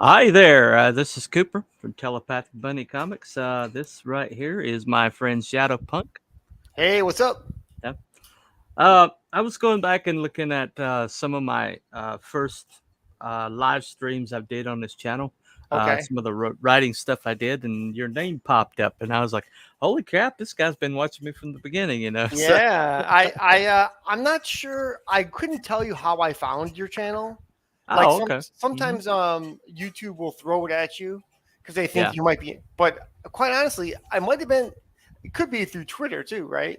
Hi there. This is Cooper from Telepathic Bunny Comics. This right here is my friend Shadowpunk. Hey, what's up? Yeah. I was going back and looking at some of my first live streams I did on this channel. Okay. Some of the writing stuff I did, and your name popped up, and I was like, "Holy crap! This guy's been watching me from the beginning," you know. So, Yeah, I'm not sure. I couldn't tell you how I found your channel. Like oh, okay. sometimes YouTube will throw it at you because they think Yeah. you might be. But quite honestly, I might have been. It could be through Twitter too, right?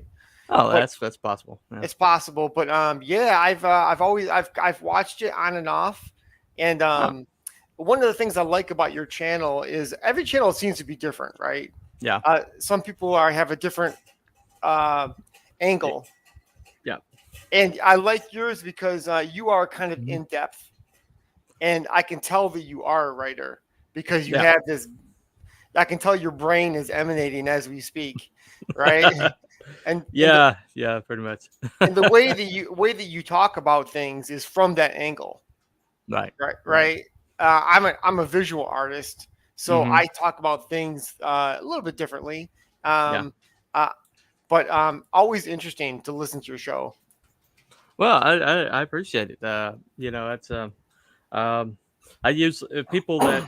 Oh, But that's possible. Yeah. it's possible. But yeah, I've always I've watched it on and off, and Oh, one of the things I like about your channel is every channel seems to be different, right? yeah. Some people are have a different uh, y- angle. Yeah. And I like yours because you are kind of Mhm. in depth, and I can tell that you are a writer because you Yeah. have this. I can tell your brain is emanating as we speak, right? And and the, Yeah. Yeah. Pretty much. and the way that you talk about things is from that angle, Right. right? Right. Right. I'm a visual artist, so Hmm. I talk about things a little bit differently. Yeah. Um, uh, but always interesting to listen to your show. Well, I appreciate it. That's um, I use people that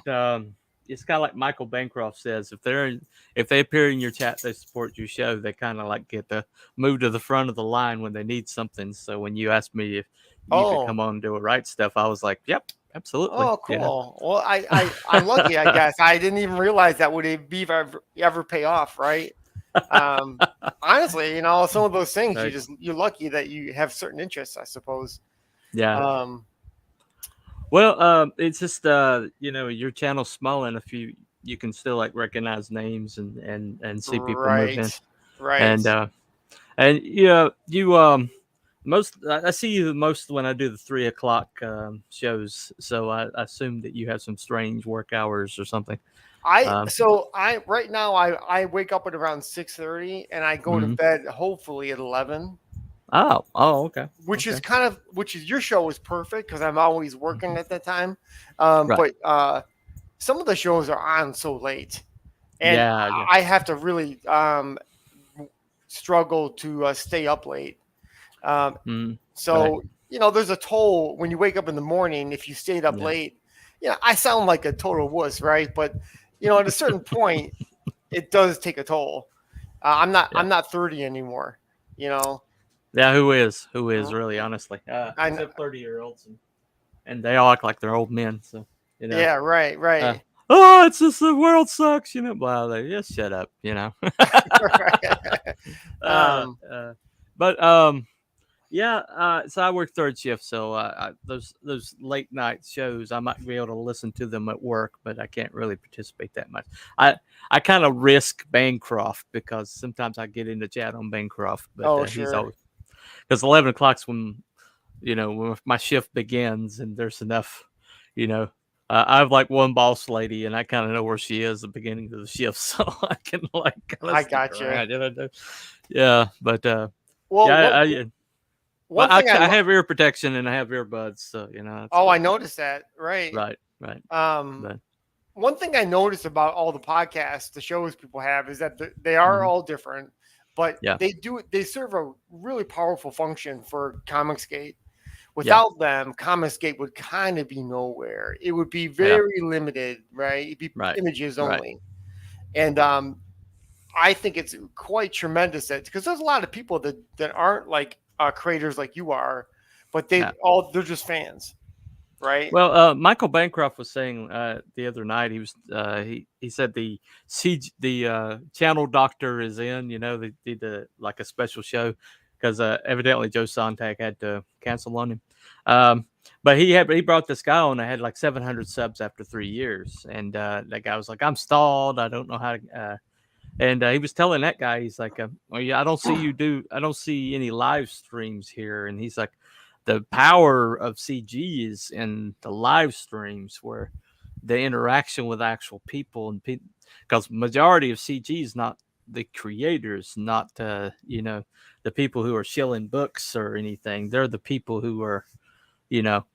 it's kind of like Michael Bancroft says. If they appear in your chat, they support your show. They kind of like get to move to the front of the line when they need something. So when you asked me if you could Oh, come on and do a right stuff, I was like, yep, absolutely. Oh, cool. Well, I'm lucky, I guess. I didn't even realize that would be ever pay off, right? Um, honestly, some of those things Right. you're lucky that you have certain interests, I suppose. Yeah. Um, Well, it's just your channel's small enough you can still like recognize names and see people move in right, right. and yeah, you most I see you the most when I do the 3 o'clock shows, so I assume that you have some strange work hours or something. Um, I right now I wake up at around 6:30 and I go to mhm. bed hopefully at 11, Oh, okay, which is okay, your show is perfect because I'm always working hmm, at that time. right, But some of the shows are on so late, and yeah, yeah, I have to really struggle to stay up late. Um, mm, right, so there's a toll when you wake up in the morning if you stayed up yeah, late. Yeah, I sound like a total wuss, right? But at a certain point, it does take a toll. I'm not yeah, I'm not 30 anymore. You know, yeah. Who is R- really honestly, I except 30-year-olds and they all act like they're old men, so you know. yeah, right, Uh, right. oh, it's just the world sucks, you know. Well, they just shut up, you know. uh, um, uh, but yeah. So I work third shift, so those late night shows I might be able to listen to them at work, but I can't really participate that much. I I kind of risk Bancroft because sometimes I get into chat on Bancroft, but oh, he's sure. always because 11 o'clock's when my shift begins and there's enough, you know. I have like one boss lady, and I kind of know where she is at the beginning of the shift, so I can like kind of I stick gotcha. around. Yeah, but Well, yeah, one but one thing I have ear protection and I have earbuds, so that's oh, I good. noticed that. Right. Right, right. Um, But one thing I noticed about all the podcasts, the shows people have, is that they are mhm, all different, but yeah, they serve a really powerful function for Comicsgate. yeah, Without them, Comicsgate would kind of be nowhere. It would be yeah, very limited, right? It'd be right, images right, only, and I think it's quite tremendous that because there's a lot of people that aren't like creators like you are, but yeah. they're just fans, right? Well, Michael Bancroft was saying the other night he said the channel doctor is in. They did like a special show because evidently Joe Sontag had to cancel on him. Um, but he brought this guy on that had like 700 subs after 3 years, and that guy was like, "I'm stalled. I don't know how to." And he was telling that guy, he's like, "Well, yeah, I don't see any live streams here." And he's like, "The power of CG is in the live streams where the interaction with actual people and people, because majority of CG is not the creators, not the people who are shilling books or anything. They're the people who are, you know."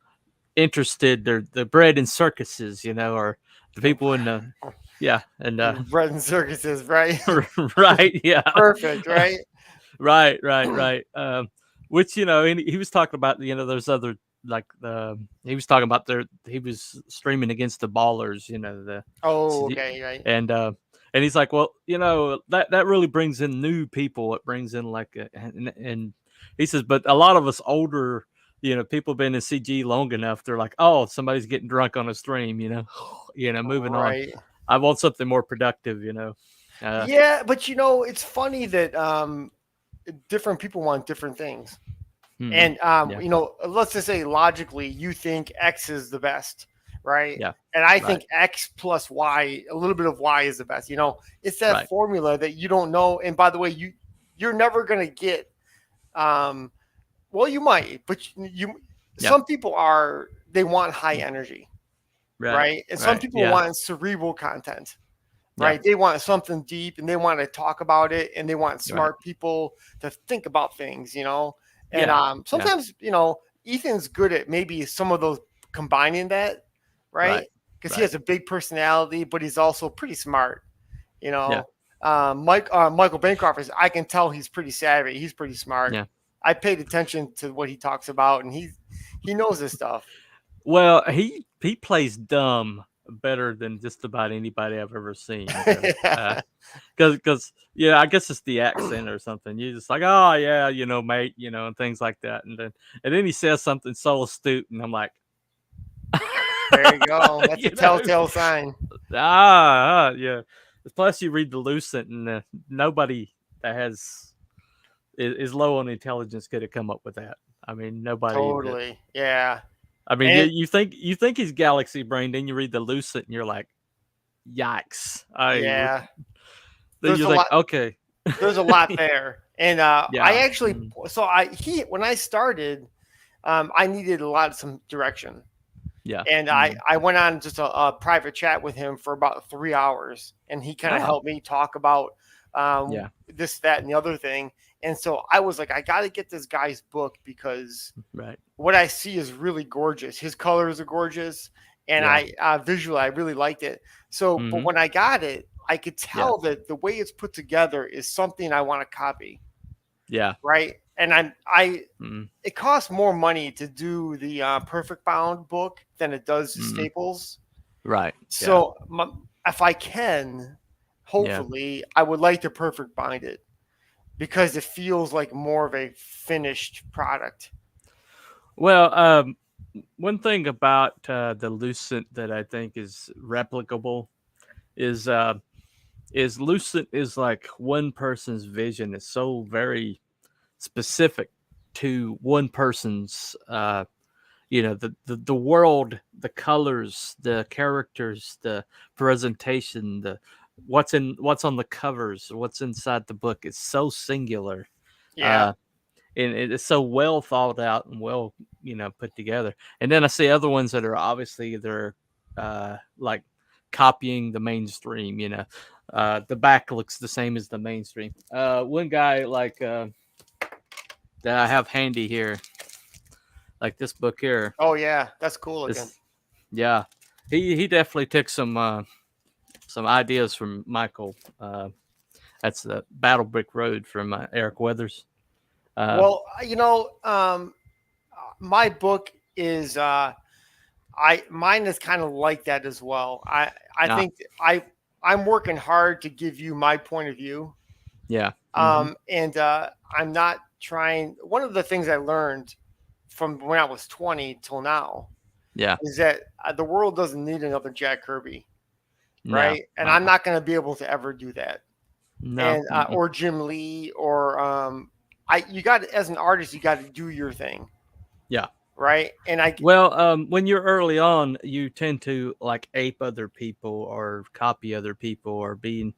interested. They're bred in circuses, you know, or the people in the yeah, and Bread and circuses, right? right, yeah, Perfect, right? right. Which you know, and he was talking about you know, there's other like the he was talking about he was streaming against the ballers, you know, Oh, okay, right. and and he's like, well, you know, that really brings in new people. It brings in like and he says, but a lot of us older, you know, people been in CG long enough, they're like, oh, somebody's getting drunk on a stream, you know, you know, moving on. Right. I want something more productive, you know. Uh, Yeah, but it's funny that different people want different things. hmm, And yeah, let's just say logically you think X is the best, right? yeah, And I right, think X plus Y, a little bit of Y is the best. It's that right, formula that you don't know. And by the way, you're never gonna get well, you might, but yeah, some people they want high energy, right, right? And some right, people yeah, want cerebral content, yeah, right? They want something deep and they want to talk about it and they want right, smart people to think about things. And yeah, yeah, sometimes, Ethan's good at maybe some of those combining that, right? right, Because he right, has a big personality, but he's also pretty smart, you yeah, know. Michael Bancroft I can tell he's pretty savvy. He's pretty smart. yeah. I paid attention to what he talks about, and he knows this stuff. Well, he plays dumb better than just about anybody I've ever seen, though. Yeah. Because yeah, I guess it's the accent or something. You're just like, oh yeah, you know, mate, you know, and things like that, and then he says something so astute, and I'm like, There you go. That's a you know, telltale sign. yeah. Plus, you read the Lucent, and nobody that is low on intelligence could have come up with that. I mean, nobody that. Totally. Yeah. I mean, And you think he's galaxy brain, then you read the Lucent, and you're like, yikes! yeah, Then there's you're a like, lot. okay, There's a lot there. And I yeah, actually, so when I started, I needed some direction. yeah, And I went on just a private chat with him for about 3 hours, and he kind of oh, helped me talk about yeah, this, that, and the other thing. And so I was like, I got to get this guy's book because right, what I see is really gorgeous. His colors are gorgeous, and yeah, I visually I really liked it. So, but mm-hmm, when I got it, I could yeah, tell that the way it's put together is something I want to copy, yeah, right? And I mm, it costs more money to do the Perfect Bound book than it does mm, Staples. right, yeah, So if I can, yeah. hopefully, I would like to Perfect Bind it because it feels like more of a finished product. Well, one thing about the Lucent that I think is replicable is Lucent is like one person's vision is so very specific to one person's you know the world, the colors, the characters, the presentation, the what's on the covers, what's inside the book is so singular, Yeah. uh and it's so well thought out and well, you know, put together. And then I see other ones that are obviously they're like copying the mainstream, you know. The back looks the same as the mainstream. One guy like that I have handy here, like this book here. Oh yeah, that's cool looking. This, yeah, he definitely took some ideas from Michael. That's the Battle Brick Road from Eric Weathers. Well, my book is mine is kind of like that as well. I Ah, think I'm working hard to give you my point of view. yeah, mm-hmm, And I'm not trying. One of the things I learned from when I was 20 till now yeah, is that the world doesn't need another Jack Kirby, no, right? And I'm not going to be able to ever do that. no, And mm-mm. or Jim Lee or you got as an artist, you got to do your thing, Yeah. right? And Well, when you're early on, you tend to like ape other people or copy other people or being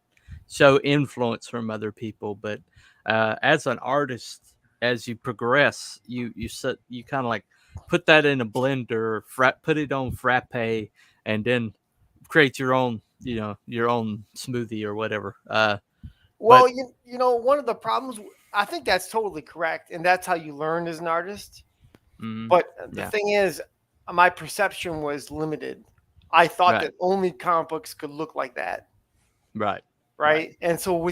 show influence from other people. But as an artist, as you progress, you kind of like put that in a blender, put it on frappe, and then create your own, you know, your own smoothie or whatever. But well, one of the problems, I think that's totally correct, and that's how you learn as an artist. mm, But the yeah, thing is, my perception was limited. I thought Right. that only comic books could look like that, Right. Right. right? And so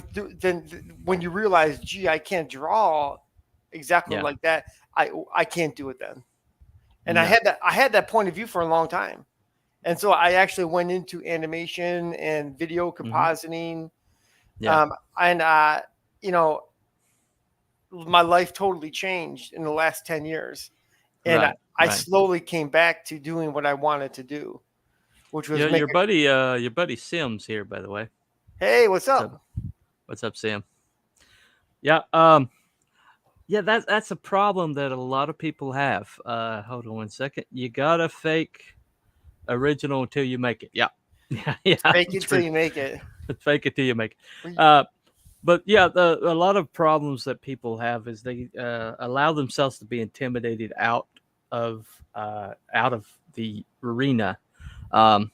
when you realize, gee, I can't draw exactly Yeah. like that, I can't do it then. And No. I had that point of view for a long time. And so I actually went into animation and video Hmm. compositing. Yeah. And you know, my life totally changed in the last 10 years. And Right. I Right. slowly came back to doing what I wanted to do, which was Yeah. make it. Your buddy Sims here, by the way. Hey, what's What's up? up? What's up, Sam? Yeah. Yeah. That's a problem that a lot of people have. Hold on one second. You gotta fake original until you make it. Yeah. Yeah. Yeah. Fake it It's till pretty. you make it. Fake it till you make it. We- But yeah, a lot of problems that people have is they allow themselves to be intimidated out of the arena, um,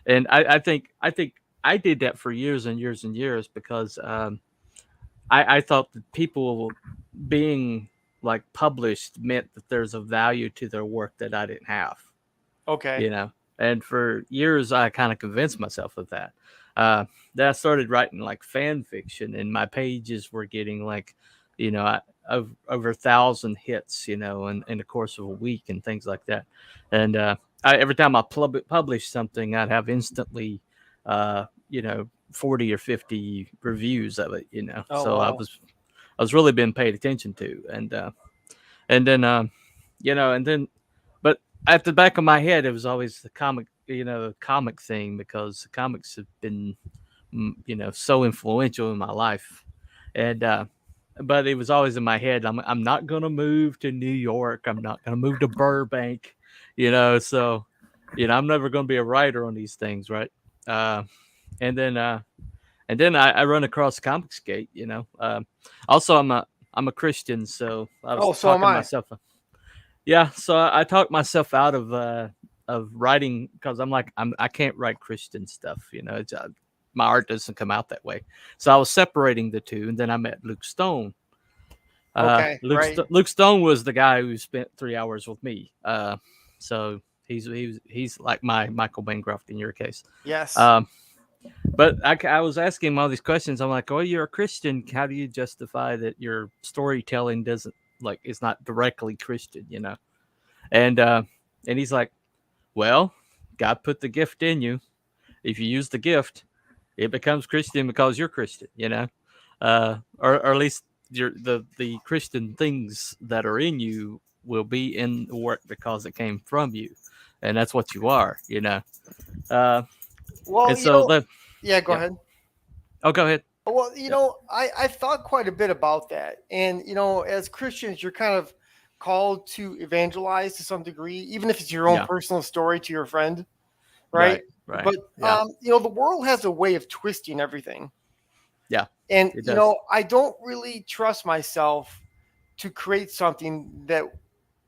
and I think I did that for years and years and years because I thought that people being like published meant that there's a value to their work that I didn't have, Okay. you know. And for years, I kind of convinced myself of that. Then I started writing like fan fiction, and my pages were getting like, over 1,000 hits, in the course of a week and things like that. And every time I published something, I'd have instantly, uh, you know, 40 or 50 reviews of it, Oh So wow. I was really being paid attention to, and then and then but at the back of my head it was always the comic thing, because the comics have been so influential in my life. And but it was always in my head, I'm not going to move to New York, I'm not going to move to Burbank, so I'm never going to be a writer on these things, right? uh and then I run across Comicsgate. Also, I'm a Christian, so I was Oh, so am talking I. myself. Yeah, so I talked myself out of writing, because I can't write Christian stuff. My art doesn't come out that way. So I was separating the two, and then I met Luke Stone. Okay. Right. Luke Stone was the guy who spent 3 hours with me. So he's like my Michael Bancroft in your case. Yes. Um, but I was asking him all these questions. I'm like, "Oh, you're a Christian. How do you justify that your storytelling doesn't it's not directly Christian?" And and he's like, "Well, God put the gift in you. If you use the gift, it becomes Christian because you're Christian. Or at least the Christian things that are in you will be in the work because it came from you, and that's what you are. Uh, Well, and so the yeah, go yeah. ahead. Oh, go ahead. Well, Yeah. I thought quite a bit about that. And, as Christians, you're kind of called to evangelize to some degree, even if it's your own Yeah. personal story to your friend, right? Right. Right. But, Yeah. the world has a way of twisting everything. Yeah. And, It does. I don't really trust myself to create something that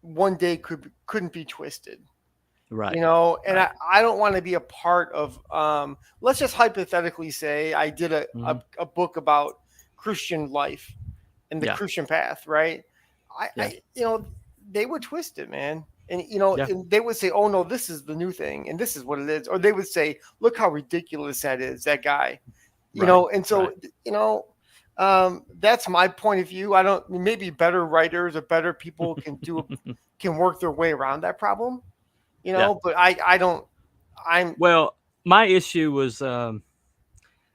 one day couldn't be twisted. Right. And Right. I don't want to be a part of let's just hypothetically say I did Hmm. a book about Christian life and the Yeah. Christian path, right? Yeah. They would twist it, man. And Yeah. and they would say, oh no, this is the new thing and this is what it is. Or they would say, look how ridiculous that is, that guy. Right. And so Right. that's my point of view. I don't, maybe better writers or better people can work their way around that problem, Yeah. but I don't. I'm Well, my issue was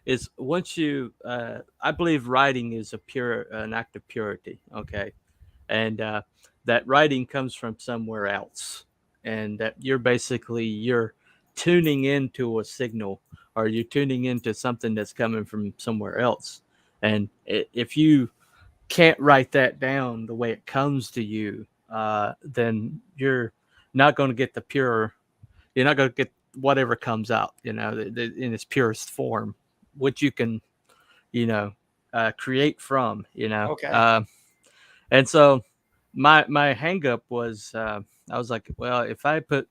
is once you I believe writing is an act of purity. Okay. And that writing comes from somewhere else, and that you're tuning into a signal, or you're tuning into something that's coming from somewhere else. And if you can't write that down the way it comes to you, then not going to get you're not going to get whatever comes out, in its purest form, which you can, you know, create from, okay. and so my hang up was, I was like, well, if I put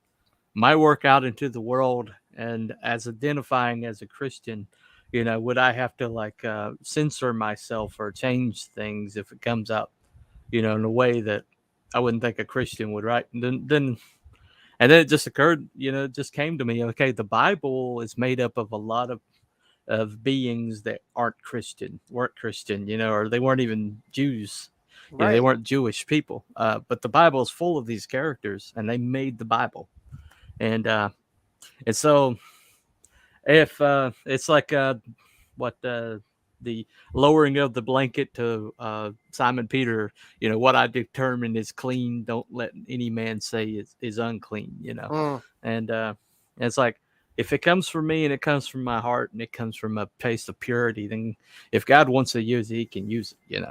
my work out into the world and as identifying as a Christian, would I have to censor myself or change things if it comes out, in a way that I wouldn't think a Christian would, right? And then And then it just occurred, it just came to me. Okay, the Bible is made up of a lot of beings that weren't Christian, or they weren't even Jews. They Right. weren't Jewish people. But the Bible is full of these characters, and they made the Bible. And so if it's like what the lowering of the blanket to Simon Peter, what I determine is clean, don't let any man say is unclean. Mm. And it's like, if it comes from me and it comes from my heart and it comes from a place of purity, then if God wants to use it, he can use it.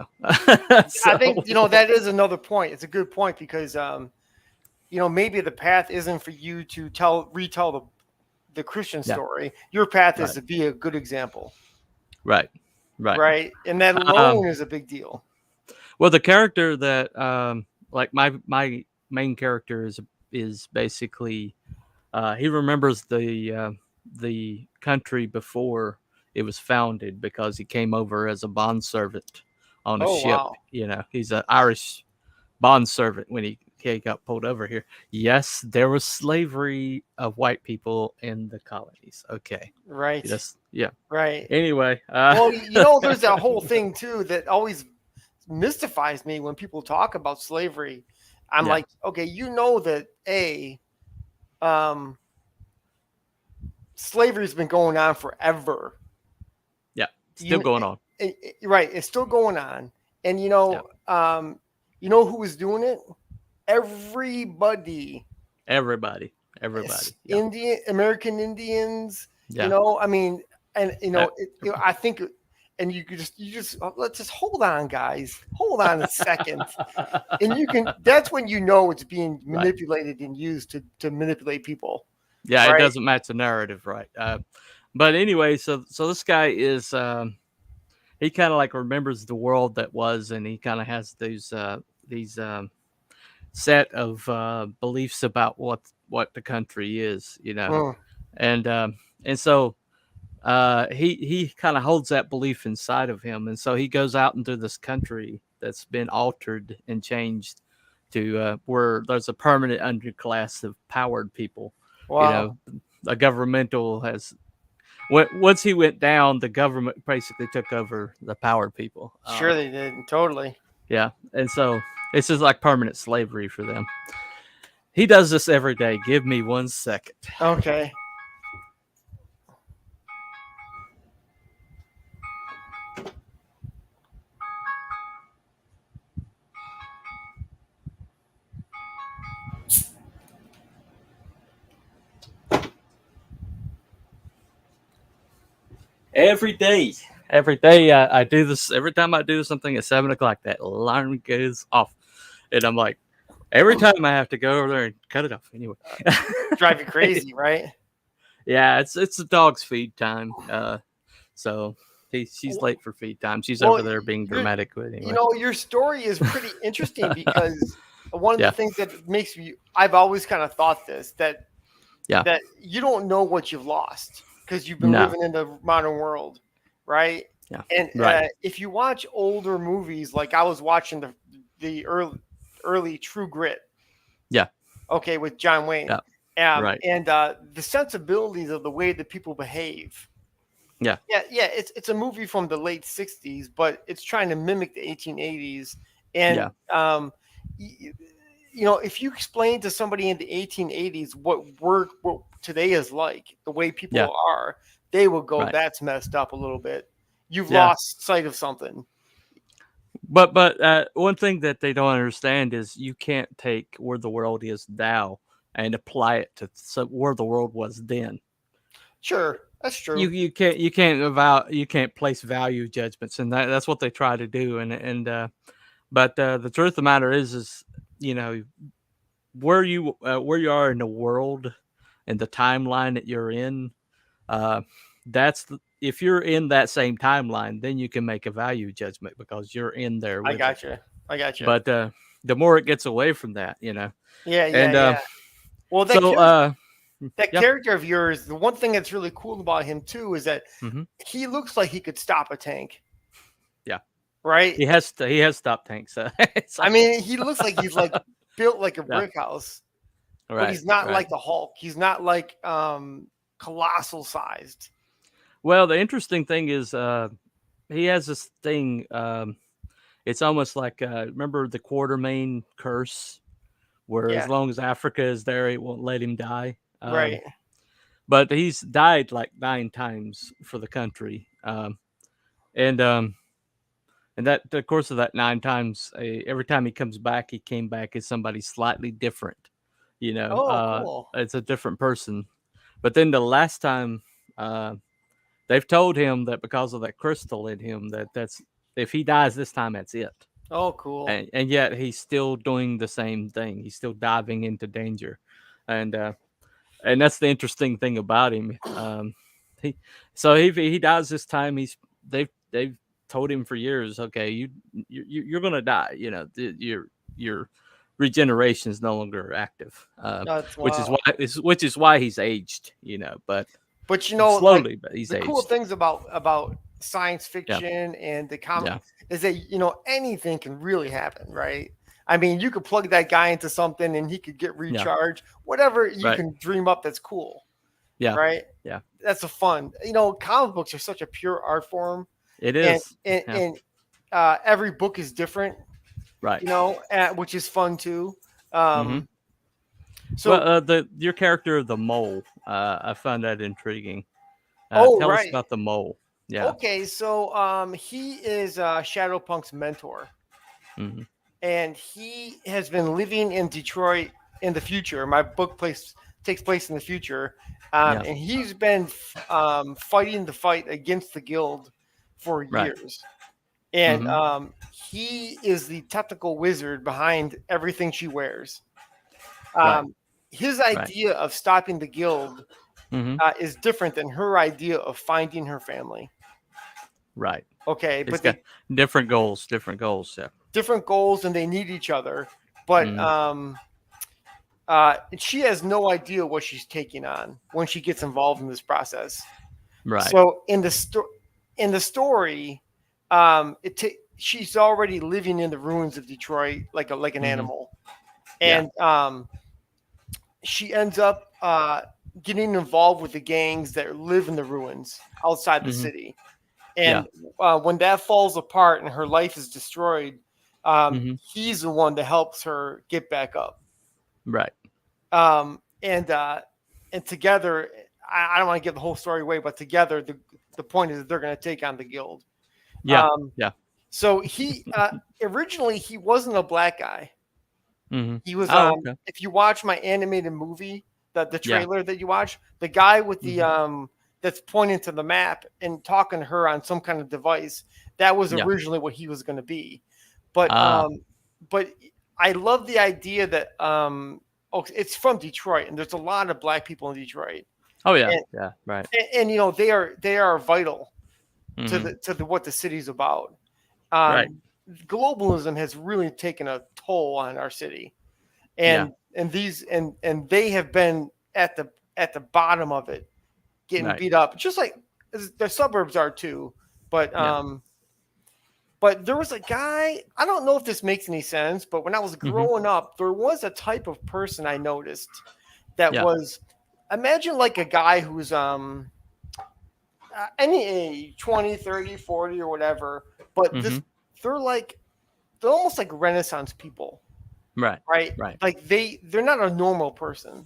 So, I think that is another point. It's a good point because maybe the path isn't for you to retell the Christian story. Your path is to be a good example. Right. And that alone is a big deal. Well, the character that like my main character is basically he remembers the country before it was founded because he came over as a bondservant on a ship. Wow. He's an Irish bondservant when he got pulled over here. Yes, there was slavery of white people in the colonies. Okay. Right. Yeah. Right. Anyway. Well, there's that whole thing too that always mystifies me when people talk about slavery. I'm like, okay, that slavery's been going on forever. Yeah, still going on. Right, it's still going on. And who was doing it? Everybody. American Indians. I think, and you just let's just hold on, guys. Hold on a second, and that's when it's being manipulated and used to manipulate people. Yeah, it doesn't match the narrative, right? But anyway, so this guy is he kind of like remembers the world that was, and he kind of has these set of beliefs about what the country is, and so he kind of holds that belief inside of him, and so he goes out into this country that's been altered and changed to where there's a permanent underclass of powered people. Wow. A governmental has. Once he went down, the government basically took over the powered people. Sure, they did. Totally. Yeah, and so it's just like permanent slavery for them. He does this every day. Give me 1 second. Okay. Every day I do this. Every time I do something at 7:00, that alarm goes off, and I'm like, every time I have to go over there and cut it off. Anyway, drive you crazy, right? Yeah, it's the dog's feed time. So she's late for feed time. She's over there being dramatic. But anyway. Your story is pretty interesting because one of the things that makes me, I've always kind of thought this, that you don't know what you've lost because you've been living in the modern world, right? Yeah. And if you watch older movies, like I was watching the early True Grit. Yeah. Okay, with John Wayne. Yeah. Right. And the sensibilities of the way that people behave. Yeah. Yeah. It's a movie from the late 60s, but it's trying to mimic the 1880s. And if you explain to somebody in the 1880s what today is like, the way people are, they will go, that's messed up a little bit. You've lost sight of something. But one thing that they don't understand is you can't take where the world is now and apply it to where the world was then. Sure, that's true. You can't place value judgments, and that's what they try to do. But the truth of the matter is where you are in the world and the timeline that you're in. If you're in that same timeline, then you can make a value judgment because you're in there. I got you. But the more it gets away from that, Yeah. Well, that character of yours, the one thing that's really cool about him too is that he looks like he could stop a tank. Yeah. Right. He has stopped tanks. I mean, he looks like he's like built like a brick house. but he's not like the Hulk. He's not like colossal sized. Well, the interesting thing is he has this thing. It's almost like remember the Quartermain curse, where as long as Africa is there, it won't let him die. Right. But he's died like 9 times for the country, and that the course of that 9 times, every time he comes back, he came back as somebody slightly different. You know, Cool. It's a different person. But then the last time, they've told him that because of that crystal in him, that's if he dies this time, that's it. Oh, cool. And yet he's still doing the same thing. He's still diving into danger, and that's the interesting thing about him. If he dies this time, they've told him for years, okay, you're gonna die. You know, your regeneration is no longer active, which is why he's aged. You know, but you know, slowly, but he's the aged. cool things about science fiction and the comic is that anything can really happen, right? I mean, you could plug that guy into something and he could get recharged. Whatever you can dream up, that's cool. Yeah. Right. Yeah. That's a fun. Comic books are such a pure art form. It is. And every book is different. Right. Which is fun too. So, your character, the mole, I found that intriguing. Tell us about the mole. Yeah. Okay, so he is Shadowpunk's mentor. Mm-hmm. And he has been living in Detroit in the future. My book takes place in the future. And he's been fighting the fight against the guild for years. And he is the technical wizard behind everything she wears. His idea of stopping the guild is different than her idea of finding her family. Right. Okay, but got different goals. Yeah. Different goals, and they need each other. But she has no idea what she's taking on when she gets involved in this process. Right. So in the story, she's already living in the ruins of Detroit, like an animal, and she ends up getting involved with the gangs that live in the ruins outside the city. And when that falls apart and her life is destroyed, he's the one that helps her get back up. Right. And together, I don't want to give the whole story away, but together, the point is that they're going to take on the guild. Yeah. So he originally he wasn't a black guy. He was. If you watch my animated movie, the trailer that you watch, the guy with the that's pointing to the map and talking to her on some kind of device, that was originally what he was going to be. But I love the idea that it's from Detroit, and there's a lot of black people in Detroit. Oh yeah, right. And they are vital to what the city's about. Right. Globalism has really taken a toll on our city, and they have been at the bottom of it, getting beat up, just like the suburbs are too. But but there was a guy, I don't know if this makes any sense, but when I was growing up, there was a type of person I noticed that was, imagine like a guy who's any age, 20, 30, 40 or whatever, but they're almost like Renaissance people. Right. Like they're not a normal person.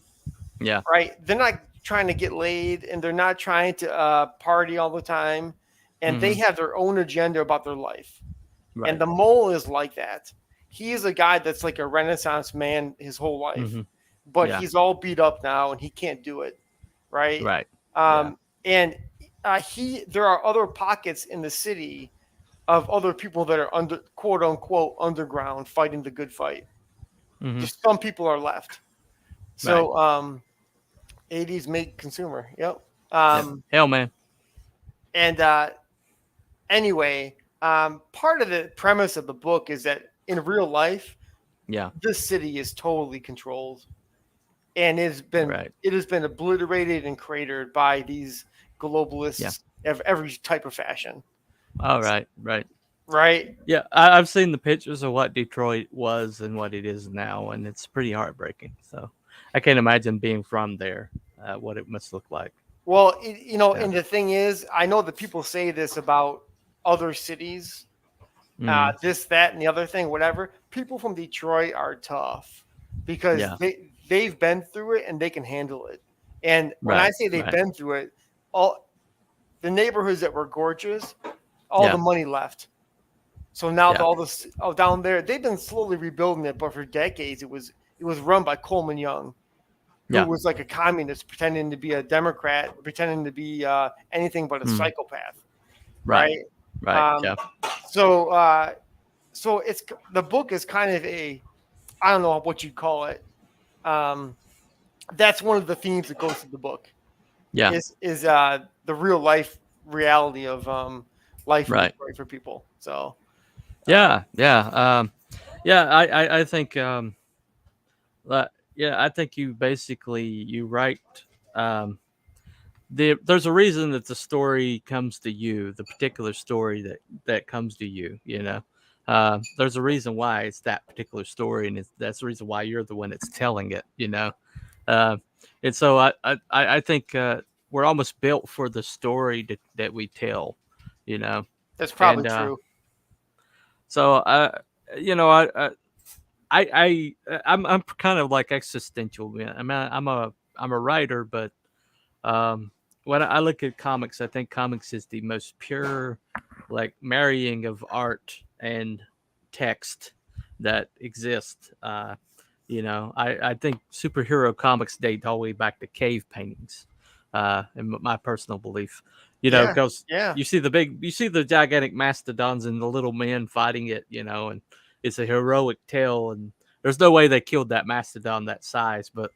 Yeah. Right. They're not trying to get laid, and they're not trying to party all the time, and they have their own agenda about their life. Right. And the mole is like that. He is a guy that's like a Renaissance man his whole life, but he's all beat up now and he can't do it. Right. And there are other pockets in the city of other people that are under quote unquote underground fighting the good fight. Just some people are left. So 80s make consumer. Yep. Hell man. And anyway, part of the premise of the book is that in real life, this city is totally controlled, and it has been obliterated and cratered by these globalists of every type of fashion. Oh, right. Yeah, I've seen the pictures of what Detroit was and what it is now, and it's pretty heartbreaking. So I can't imagine being from there, what it must look like. Well, and the thing is, I know that people say this about other cities, this, that, and the other thing, whatever. People from Detroit are tough because they've been through it and they can handle it. And when I say they've been through it, all the neighborhoods that were gorgeous, all the money left. So now all this down there, they've been slowly rebuilding it, but for decades it was run by Coleman Young, who was like a communist pretending to be a Democrat, pretending to be anything but a psychopath. Right. So it's the book is kind of I don't know what you'd call it. That's one of the themes that goes through the book. Is the real life reality of life for people. So I think I think you basically you write there's a reason that the story comes to you, the particular story that comes to you, there's a reason why it's that particular story, and that's the reason why you're the one that's telling it, and so I think we're almost built for the story that we tell, That's probably true. So I'm kind of like existential, man. I mean, I'm a writer, but when I look at comics, I think comics is the most pure, like, marrying of art and text that exists. I think superhero comics date all the way back to cave paintings, in my personal belief. Because you see the gigantic mastodons and the little men fighting it, and it's a heroic tale, and there's no way they killed that mastodon that size, but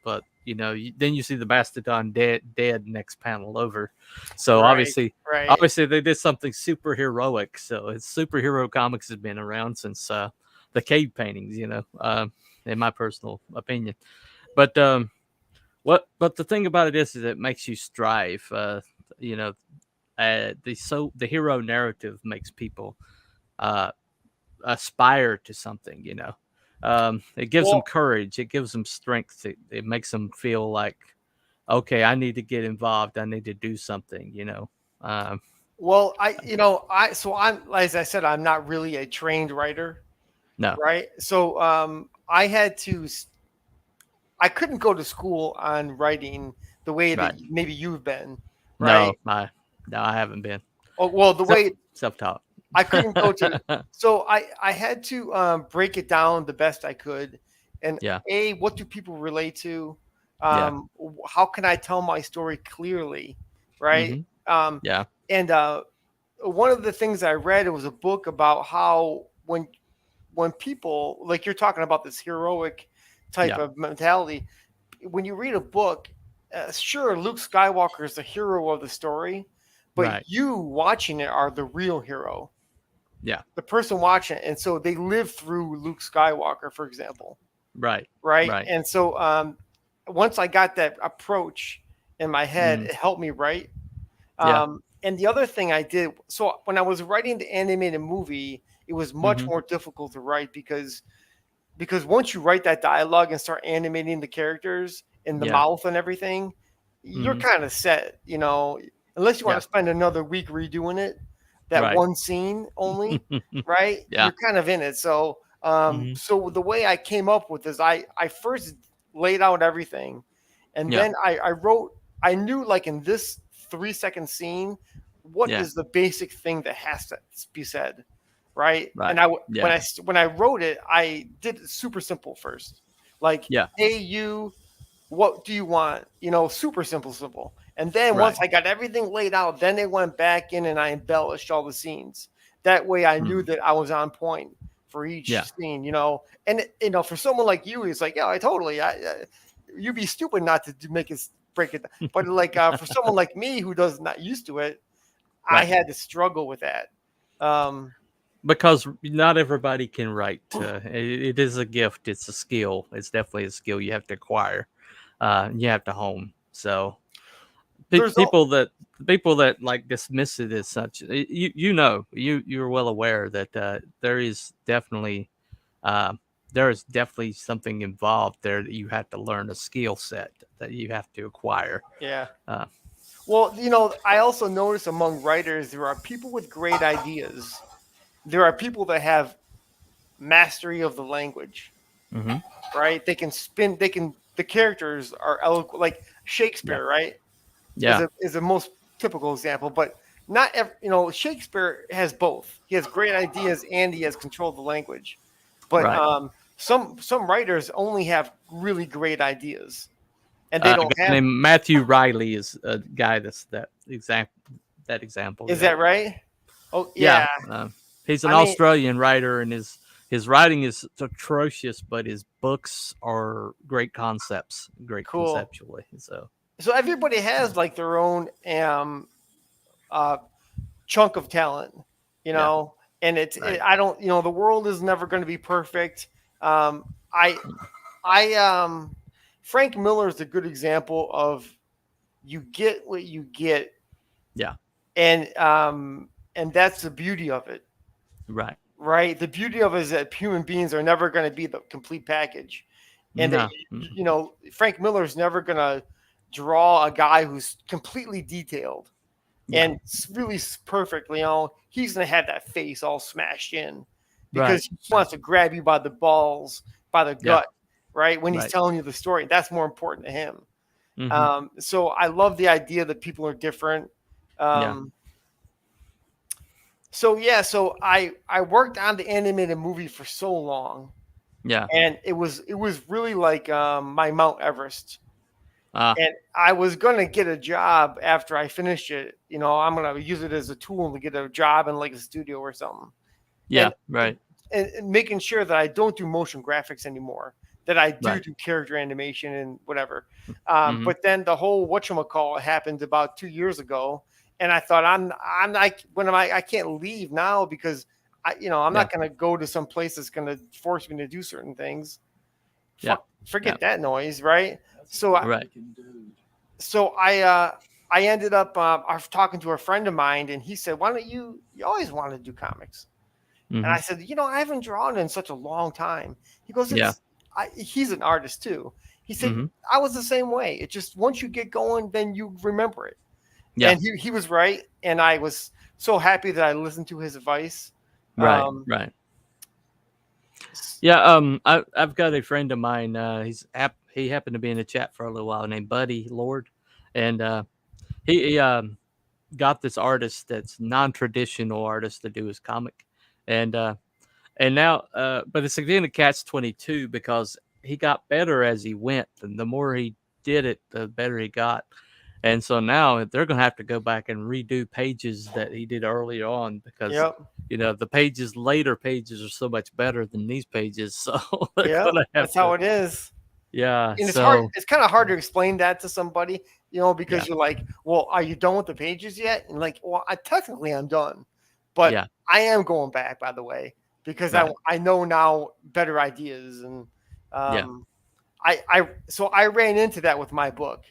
then you see the mastodon dead next panel over. So obviously they did something super heroic. So it's superhero comics has been around since the cave paintings, in my personal opinion. But the thing about it is it makes you strive. The hero narrative makes people aspire to something. It gives them courage. It gives them strength. It makes them feel like, okay, I need to get involved. I need to do something. Well, I'm, as I said, I'm not really a trained writer. No. Right. So I couldn't go to school on writing the way that maybe you've been. Right. No, I haven't been. Oh, well, way self-taught. I couldn't go to. So I had to break it down the best I could. And what do people relate to? How can I tell my story clearly? Right. Mm-hmm. And one of the things I read, it was a book about how when people, like, you're talking about this heroic type of mentality, when you read a book, sure, Luke Skywalker is the hero of the story, but you watching it are the real hero. Yeah. The person watching it. And so they live through Luke Skywalker, for example. Right. And so once I got that approach in my head, it helped me write. And the other thing I did, so when I was writing the animated movie, it was much more difficult to write because once you write that dialogue and start animating the characters in the mouth and everything, you're kind of set, unless you want to spend another week redoing it, that one scene only, right? You're kind of in it. So, so the way I came up with this, I first laid out everything, and then I wrote, I knew, like, in this 3-second scene, what is the basic thing that has to be said, right? And when I wrote it, I did it super simple first, like, hey, you, what do you want? Super simple. And then once I got everything laid out, then they went back in and I embellished all the scenes. That way I knew that I was on point for each scene, And for someone like you, it's like, I totally, you'd be stupid not to make it break it down. But like for someone like me who does not used to it, I had to struggle with that. Because not everybody can write. It is a gift. It's a skill. It's definitely a skill you have to acquire. You have to hone. So people that like dismiss it as such, you're well aware that there is definitely there is definitely something involved there that you have to learn, a skill set that you have to acquire. Yeah. Uh, Well, I also notice among writers there are people with great ideas. There are people that have mastery of the language, mm-hmm. right? They can spin. The characters are eloquent, like Yeah. Shakespeare, right? Yeah. Is the most typical example, but not every, Shakespeare has both. He has great ideas and he has control of the language. But Right. some writers only have really great ideas, and they A don't guy have. named Matthew Riley is a guy that's that example. Is Yeah. that right? Oh Yeah. yeah. He's an I mean, Australian writer, and his writing is atrocious, but his books are great concepts, great cool. conceptually. So So everybody has like their own uh, chunk of talent, yeah. and Right. I don't, the world is never going to be perfect. I Frank Miller is a good example of you get what you get, Yeah. and that's the beauty of it, Right. right? The beauty of it is that human beings are never going to be the complete package, and that No. Frank Miller is never going to draw a guy who's completely detailed Yeah. and really perfectly, he's going to have that face all smashed in Right. because he wants to grab you by the balls, by the Yeah. gut, right? When he's Right. telling you the story, that's more important to him. Mm-hmm. So I love the idea that people are different. Yeah. So yeah, so I worked on the animated movie for so long, Yeah. and it was really like my Mount Everest. Ah. And I was gonna get a job after I finished it. I'm gonna use it as a tool to get a job in like a studio or something. Yeah. And Right. and making sure that I don't do motion graphics anymore, that I do Right. do character animation and whatever. Mm-hmm. But then the whole whatchamacall happened about 2 years ago, and I thought I'm like, when am I can't leave now because I'm Yeah. not gonna go to some place that's gonna force me to do certain things. Yeah. Forget Yeah. that noise, right? So Right. I ended up talking to a friend of mine, and he said, "Why don't you always wanted to do comics?" And Mm-hmm. I said, "I haven't drawn in such a long time." He goes, Yeah. he's an artist too. He said, Mm-hmm. "I was the same way. It just once you get going, then you remember it." Yeah. And he was right, and I was so happy that I listened to his advice. Right. Um, Right. Yeah. I've got a friend of mine. He happened to be in the chat for a little while, named Buddy Lord, and he got this artist that's non-traditional artist to do his comic, and now but it's again a catch-22 because he got better as he went, and the more he did it, the better he got. And so now they're going to have to go back and redo pages that he did early on because yep, the later pages are so much better than these pages. So they're yep, going to have that's to, how it is. yeah. And So it's kind of hard to explain that to somebody, yeah, because you're like, well, are you done with the pages yet? And like, well, technically I'm done, but yeah, I am going back, by the way, because right, I know now better ideas. And yeah, um, so I ran into that with my book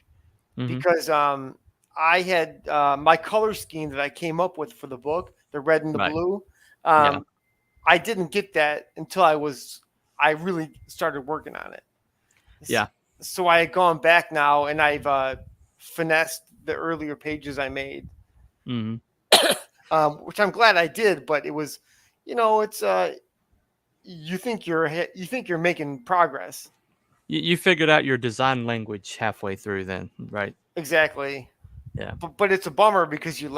mm-hmm, because I had my color scheme that I came up with for the book, the red and the right, blue. yeah, Um, I didn't get that until I really started working on it. yeah, So I had gone back now, and I've finessed the earlier pages I made, mm-hmm. which I'm glad I did. But it was, it's you think you're making progress. You figured out your design language halfway through, then, right? Exactly. Yeah, But it's a bummer because you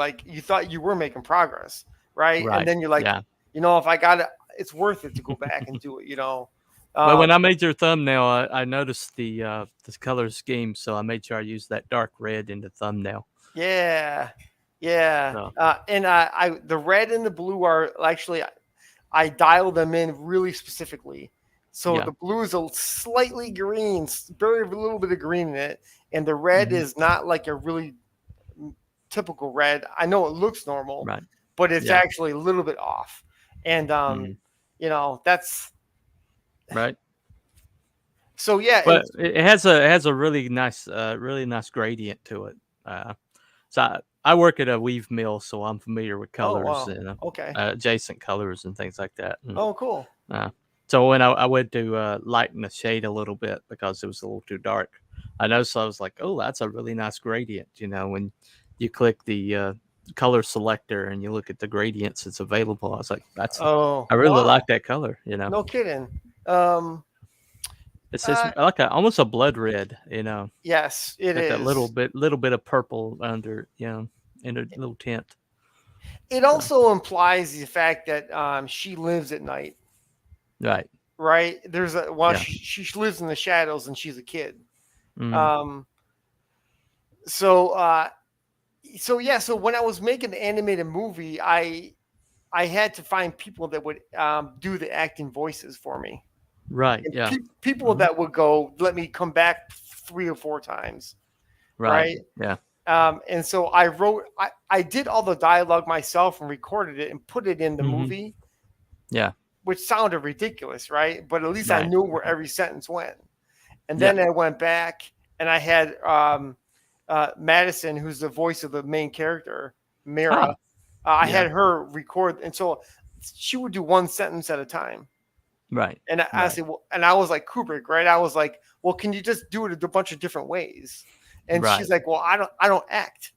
thought you were making progress, right? And right, then you're like, yeah. if I got it, it's worth it to go back and do it. Well, Um, when I made your thumbnail, I noticed the color scheme, so I made sure I used that dark red in the thumbnail. yeah, yeah. So And I the red and the blue are actually, I dial them in really specifically. So yeah, the blue is a slightly green, very little bit of green in it, and the red mm-hmm, is not like a really typical red. I know it looks normal, right, but it's yeah, actually a little bit off. And mm-hmm, that's right. so yeah. And But it has a really nice gradient to it. So I work at a weave mill, so I'm familiar with oh colors wow, and okay, adjacent colors and things like that. And, oh cool. uh, So when I went to lighten the shade a little bit because it was a little too dark, I noticed I was like, oh, that's a really nice gradient. When you click the color selector and you look at the gradients that's available, I was like, Oh, I really wow. like that color. No kidding. Um, It's like almost a blood red. yes, it Got that is. little bit of purple under, in a little tint. It also implies the fact that she lives at night. Right. Right. There's Yeah. she lives in the shadows and she's a kid. Mm. So so when I was making the animated movie, I had to find people that would do the acting voices for me. Right. And Yeah. people that would go, let me come back 3 or 4 times. Right. Right. Yeah. And so I did all the dialogue myself and recorded it and put it in the movie. Yeah. Which sounded ridiculous, right? But at least I Right. knew where every sentence went. And Yeah. then I went back and I had Madison, who's the voice of the main character, Mira. I had her record, and so she would do one sentence at a time. Right. And I said, well, and I was like Kubrick, right? I was like, well, can you just do it a bunch of different ways? And she's like, well, I don't act.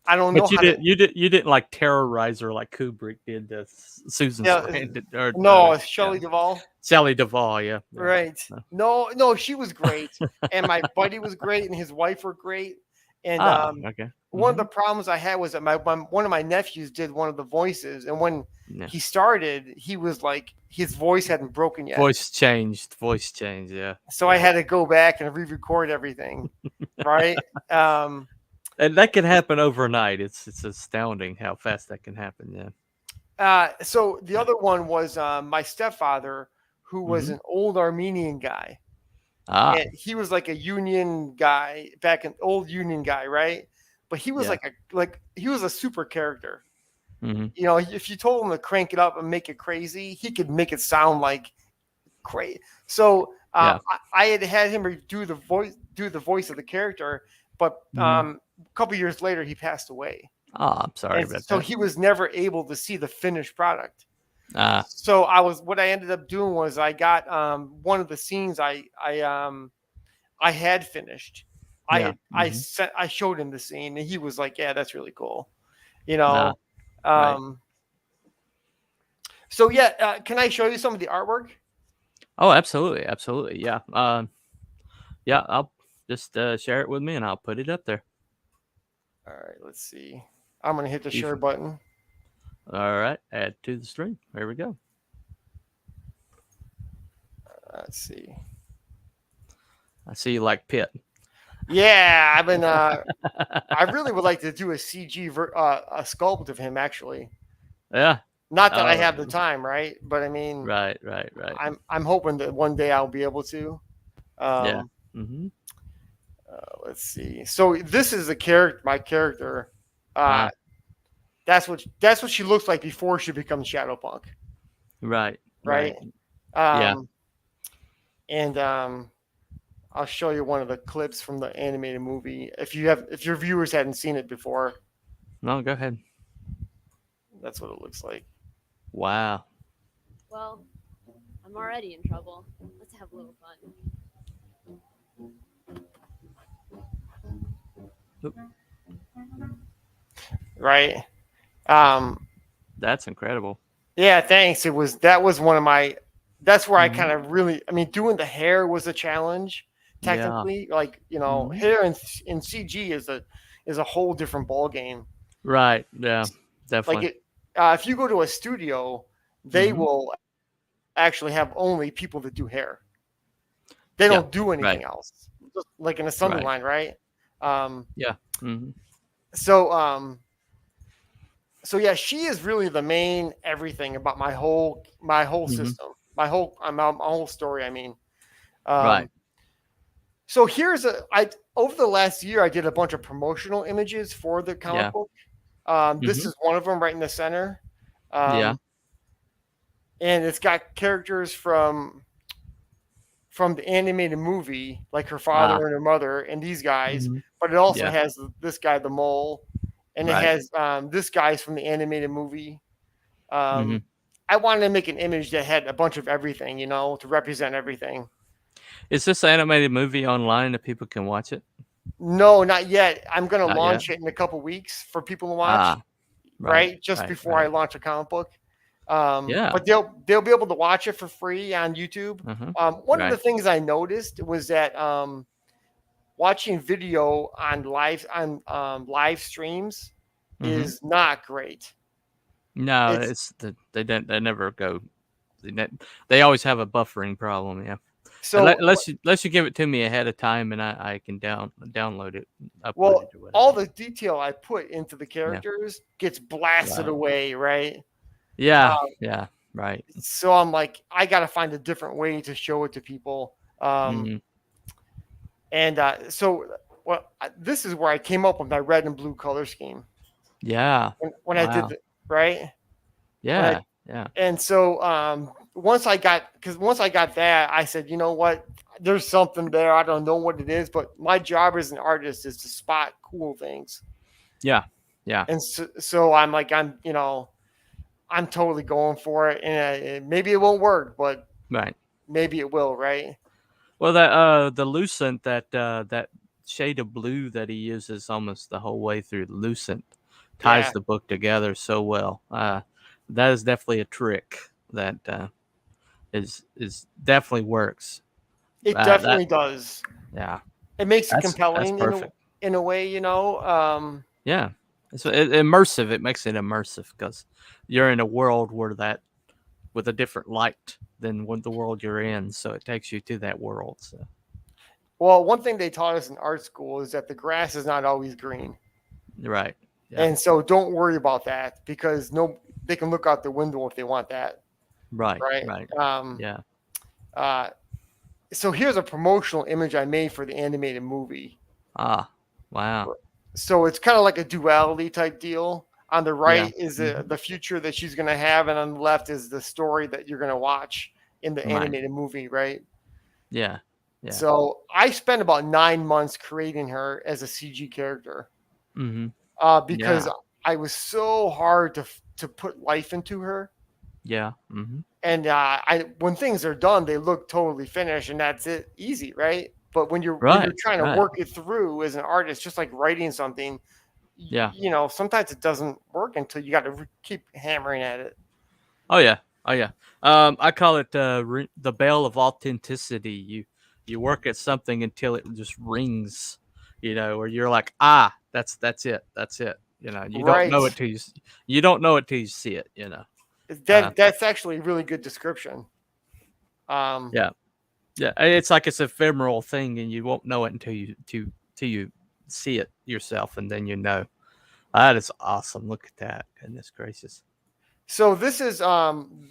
I don't know. But you didn't like terrorize her like Kubrick did Susan Sarandon. No, Shelley Duvall. Shelley Duvall, yeah. Right. No, she was great, and my buddy was great, and his wife were great. And okay. One of the problems I had was that one of my nephews did one of the voices, and when he started, he was like his voice hadn't broken yet. Voice changed, yeah. So I had to go back and re-record everything, right? And that can happen overnight. It's astounding how fast that can happen. Yeah. So the other one was my stepfather, who was an old Armenian guy. And he was like a union guy old union guy, right? But he was like he was a super character. If you told him to crank it up and make it crazy, he could make it sound like crazy. So I had him do the voice of the character, but a couple years later he passed away. I'm sorry about that. So he was never able to see the finished product. So what I ended up doing was I got one of the scenes I had finished. I showed him the scene and he was like, yeah, that's really cool. Right. So can I show you some of the artwork? Oh, absolutely. Yeah. I'll just share it with me and I'll put it up there. All right, let's see. I'm going to hit the share button. All right, add to the stream. There we go. Let's see. I see you like Pitt. Yeah, I've been. I really would like to do a CG a sculpt of him, actually. Yeah. Not that I have the time, right? But I mean, right. I'm hoping that one day I'll be able to. Yeah. Let's see. So this is my character. That's what she looks like before she becomes Shadowpunk. Right. And I'll show you one of the clips from the animated movie if your viewers hadn't seen it before. No, go ahead. That's what it looks like. Wow. Well, I'm already in trouble. Let's have a little fun. Right. That's incredible. Yeah, thanks. That was one of my. That's where I kind of really. I mean, doing the hair was a challenge. Technically, hair in CG is a whole different ball game. Right. Yeah. Definitely. If you go to a studio, they will actually have only people that do hair. They don't do anything else. Just like in assembly line, right? So yeah, she is really the main everything about my whole system, my whole story. I mean, right. So over the last year, I did a bunch of promotional images for the comic book. This is one of them right in the center. And it's got characters from the animated movie, like her father and her mother and these guys, but it also has this guy, the mole, and it has this guy's from the animated movie. I wanted to make an image that had a bunch of everything, to represent everything. Is this animated movie online that people can watch it? No, not yet. I'm going to Not launch yet? it in a couple weeks for people to watch. Right? Just before I launch a comic book. But they'll be able to watch it for free on YouTube. One of the things I noticed was that watching video on live streams is not great. No, they never go. They always have a buffering problem. Yeah. So unless you give it to me ahead of time and I can download it, upload it or whatever. All the detail I put into the characters gets blasted away, right? Yeah, right. So I'm like, I got to find a different way to show it to people. And this is where I came up with my red and blue color scheme. Yeah. When I did it, right? Yeah, And so once I got that, I said, you know what? There's something there. I don't know what it is, but my job as an artist is to spot cool things. Yeah. And so I'm like, I'm totally going for it, and maybe it won't work, but maybe it will, right? Well, that the Lucent, that shade of blue that he uses almost the whole way through Lucent ties the book together so well. That is definitely a trick that is definitely works. It definitely does. Yeah, it makes it compelling in a way, Yeah, it's immersive. It makes it immersive because you're in a world with a different light than the world you're in, so it takes you to that world. So, well, one thing they taught us in art school is that the grass is not always green. Right. Yeah. And so don't worry about that because they can look out the window if they want that. Right. So here's a promotional image I made for the animated movie. Wow. So it's kind of like a duality type deal. On the right is the future that she's going to have, and on the left is the story that you're going to watch in the animated movie, right? Yeah. So I spent about 9 months creating her as a CG character. Because I was so hard to put life into her. Yeah. And when things are done, they look totally finished, and that's it, easy, right? But when you're trying to work it through as an artist, just like writing something, sometimes it doesn't work until you got to keep hammering at it. Oh yeah. I call it the bell of authenticity. You work at something until it just rings, where you're like, that's it. You don't know it till you see it. That's actually a really good description. Yeah. It's like it's an ephemeral thing, and you won't know it until you see it yourself, and then that is awesome. Look at that, goodness gracious. So this is I'm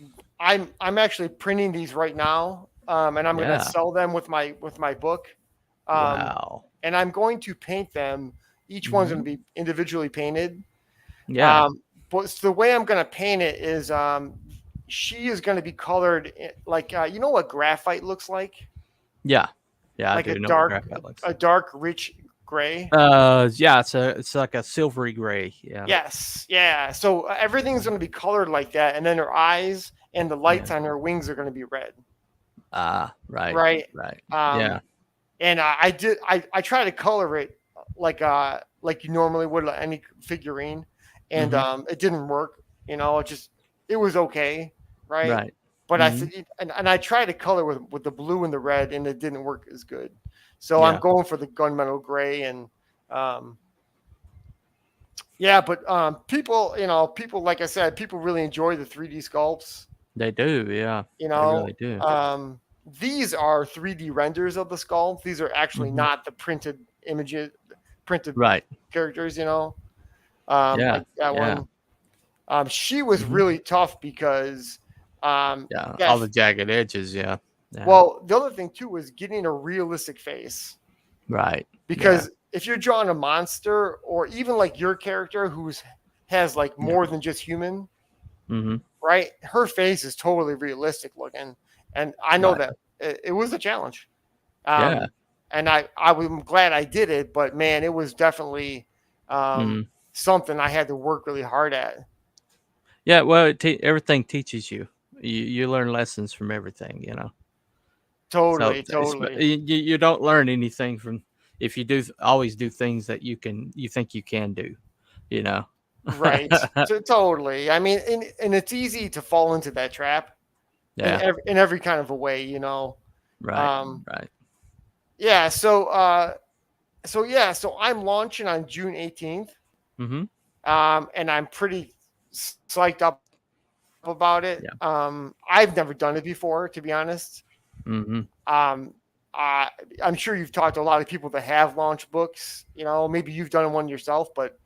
actually printing these right now, and I'm going to sell them with my book. Wow! And I'm going to paint them. Each one's going to be individually painted. Yeah. But the way I'm going to paint it is she is going to be colored like you know what graphite looks like? Yeah. Like a dark, rich gray. It's like a silvery gray. Yeah. Yes. Yeah. So everything's going to be colored like that, and then her eyes and the lights on her wings are going to be red. Right. And I try to color it like you normally would any figurine, and it didn't work. It was okay, right? But I tried to color with the blue and the red, and it didn't work as good. So I'm going for the gunmetal gray, and people, like I said, people really enjoy the 3D sculpts. They do, yeah. They really do. These are 3D renders of the sculpt. These are actually not the printed images, printed characters. Like that one. She was really tough because all the jagged edges. Yeah. Well, the other thing too was getting a realistic face. Right. Because if you're drawing a monster, or even like your character has like more than just human, right? Her face is totally realistic looking, and I know that it was a challenge. And I'm glad I did it, but man, it was definitely something I had to work really hard at. Yeah, well, everything teaches you. You learn lessons from everything, you know. So Totally. you don't learn anything from if you do always do things that you think you can do, you know. Right. So totally. I mean, and it's easy to fall into that trap Yeah. in every kind of a way, you know. Right. Um, Right. yeah. So I'm launching on June 18th. Mm-hmm. And I'm pretty psyched up about it. Yeah. I've never done it before, to be honest. Mm-hmm. Um, I, I'm sure you've talked to a lot of people that have launched books. You know, maybe you've done one yourself, but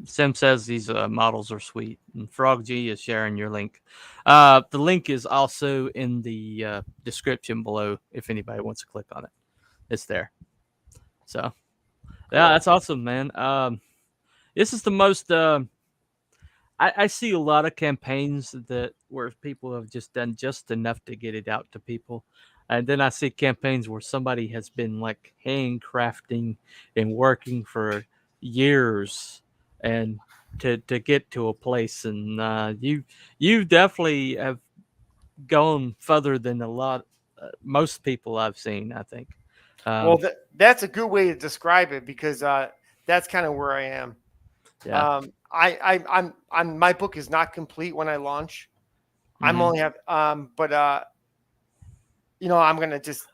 Sim says these models are sweet, and Frog G is sharing your link. The link is also in the description below if anybody wants to click on it. It's there. So yeah, cool. that's awesome, man. This is the most. I see a lot of campaigns that where people have just done just enough to get it out to people, and then I see campaigns where somebody has been like handcrafting and working for years and to get to a place. And you definitely have gone further than a lot most people I've seen. I think. Well, Um, that's a good way to describe it because that's kind of where I am. yeah. I'm my book is not complete when I launch. I'm Hmm. only have but you know, I'm gonna just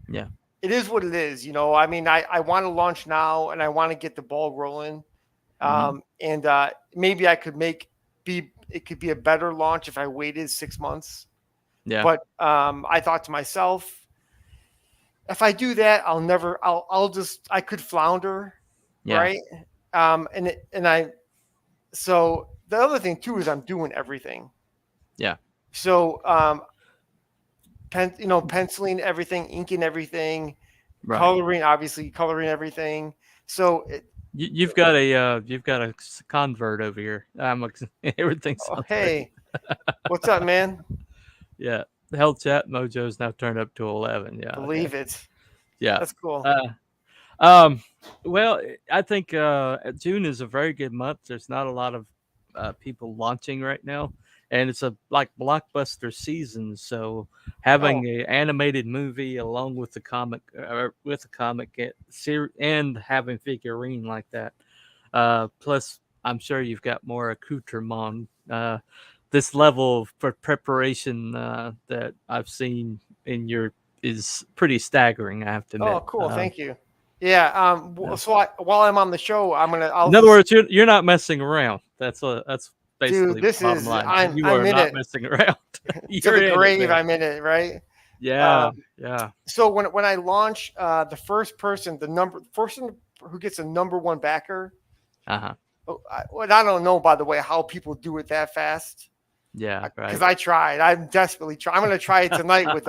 Yeah. it is what it is. You know, I mean, I want to launch now and I want to get the ball rolling. Hmm. And maybe I could it could be a better launch if I waited 6 months. Yeah. But I thought to myself, if I do that, I'll just I could flounder, Yeah. right? And I so the other thing too is I'm doing everything. Yeah. So penciling everything, inking everything, Right. obviously coloring everything. So You've got a convert over here. Everything oh, sounds great. hey, what's up, man? Yeah, the health chat mojo's now turned up to 11. Yeah, okay. Believe it. Yeah. That's cool. Uh, um. Well, I think June is a very good month. There's not a lot of people launching right now, and it's a like blockbuster season. So Oh, having a animated movie along with the comic, and having figurine like that. Plus, I'm sure you've got more accoutrement. This level of preparation that I've seen in your is pretty staggering. I have to oh, admit. cool. Thank you. Yeah. Yeah. So while I'm on the show, I'll In other just, words, you're not messing around. That's dude. basically the This bottom is line. You I'm are in not it messing around. to You're the in it, grave. man. I'm in it, right? Yeah, Um, yeah. so when I launch, the first person, person who gets a number one backer. Uh huh. I don't know, by the way, how people do it that fast. Yeah, Because right. I tried. I'm desperately trying. I'm going to try it tonight with